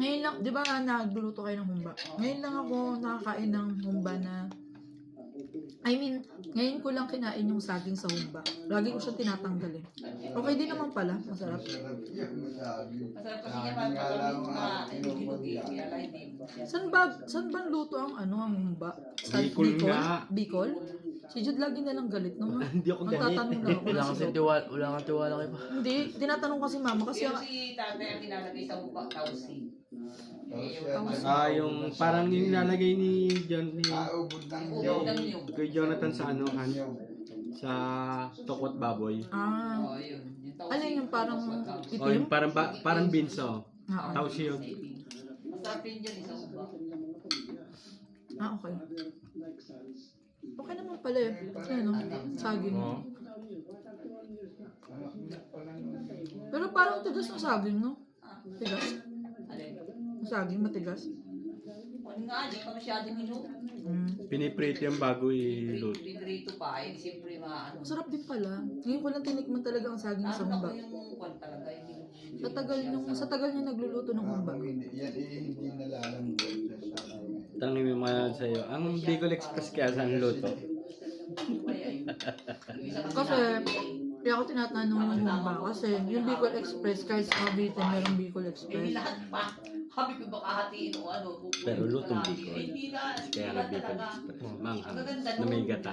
Ngayon lang, di ba nagluluto kayo ng humba? Ngayon lang ako nakakain ng humba na, I mean, ngayon ko lang kinain yung saging sa humba. Lagi ko siya tinatanggal eh. Okay din naman pala, masarap. Masarap yan, masabi. Masarap kasi niya parang pagkakas na hinugi-hinugi. Kaya lang hindi. Saan ba luto ang ang humba? Sa Bicol nga. Bicol? Si Jude lagi na lang galit no? Hindi ako galit. Nagtatanong lang ako. Wala kang tiwala, wala kang tiwala kay pa. Hindi, tinatanong kasi mama kasi Pero si tatay ang nilalagay sa mukha, tausi. Yung parang yung nilalagay ni John ni Ubod ng Ubod ng niyog. kay Jonathan sa ano sa tokot baboy. Oo, yun. Yung tausi. Alin yung parang O itim? yung parang beans oh. Ah, Tausi yun. Masarap yun dyan, isang uba. okay. Okay naman pala eh. Ano, saging. Oo. Pero parang tigas ng saging, no? Tigas. Alin? Ang saging, matigas. Ano nga, di pa masyadong hinugi. Piniprito yung bago iluto. Piniprito pa, eh. Siyempre maano. Masarap din pala. Ngayon ko lang tinikman talaga ang saging sa Ano humba. ako yung kwan talaga, hindi Sa tagal niya nagluluto ng humba. Yan hindi nalalambot sa saging. Tanongin mo mga sa'yo. Ang Bicol Express kaya saan luto? Kasi, kaya ako tinatanong ng humba. Kasi yung Bicol Express, kahit sa Cavite, merong Bicol Hindi Express. lahat pa. Sabi ko baka hatiin o ano. Pero lutong Bicol. Hindi na. Kaya nga Bicol Express. Manghang Maganda na may gata.